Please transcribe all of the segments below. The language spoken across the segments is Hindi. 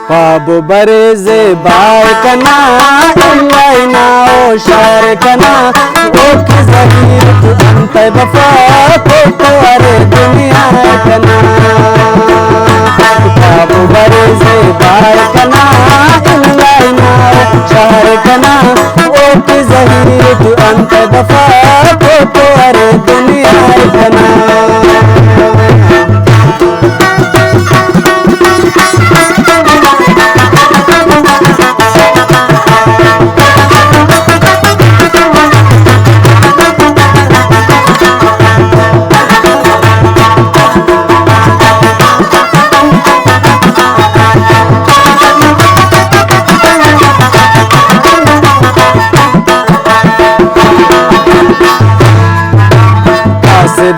Babu bareze bay kana illaina o shar kana o ki zahir tu anta bafa ko are duniya kana babu bareze bay kana illaina o shar kana o ki zahir tu anta bafa ko are duniya kana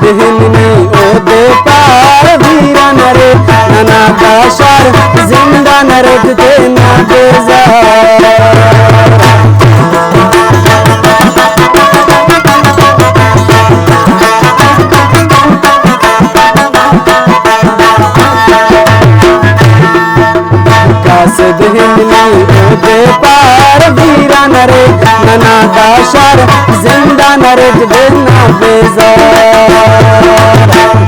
दिहनी ओ दे पार वीरा नरे नना दाशर जिंदा नरक ते ना बेजार कास दिहनी ओ दे पार वीरा नरे नना दाशर जिंदा नरक ते ना बेजार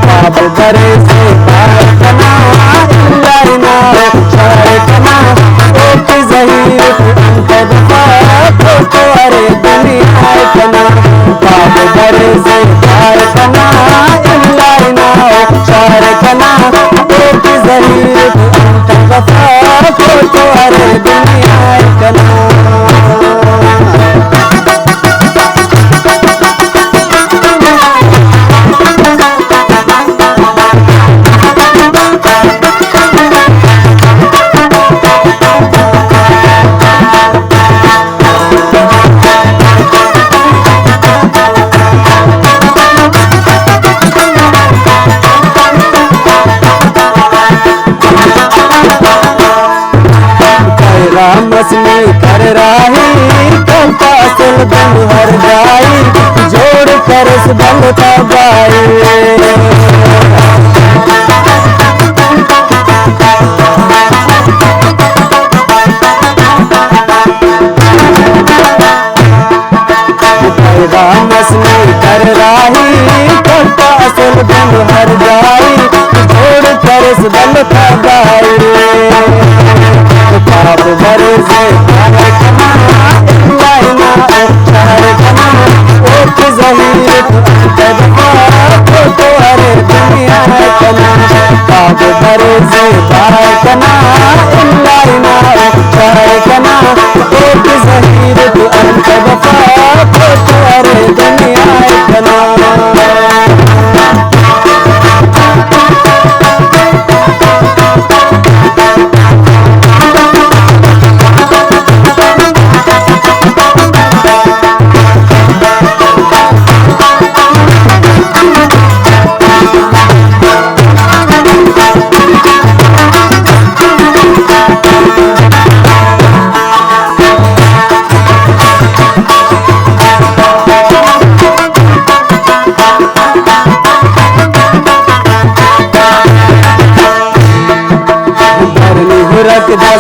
बाबू बरसे बाय कना इल्लाइना शार कना ओ की ज़हीर अंत दफा को अरे दुनिया कना बाबू बरसे बाय कना इल्लाइना शार कना ओ की ज़हीर अंत दफा को अरे दुनिया कना मसली कर राही कंपा सुल बंद हर जाई जोड़ कर इस बंद का बाई मसली कर राही कंपा सुल बंद हर जाई जोड़ कर इस बंद का बाई बाबू बरसे बाय कना इल्लाइना शार कना ओ की ज़हीर अंत दफा को अरे दुनिया कना बाबू बरसे बाय कना इल्लाइना शार कना ओ की ज़हीर अंत दफा को अरे दुनिया कना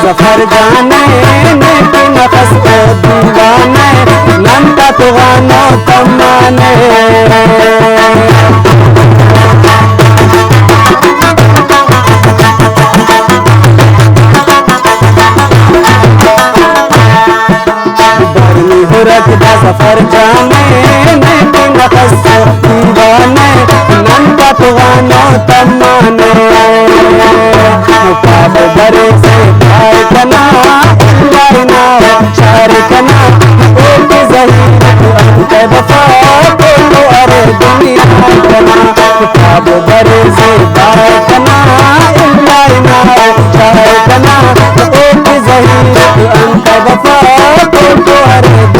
जफर जाने नेकी नफस को दीवाने नंदा तुगानो तमाने बरनी हुरक दा सफर जाने नेकी नफस को दीवाने नंदा तुगानो तमाने बाबू बरसे बाय कना इल्लाइना शार कना ओ की ज़हीर अंत दफा को अरे दुनिया कना बाबू बरसे बाय कना इल्लाइना शार कना ओ की ज़हीर अंत दफा को अरे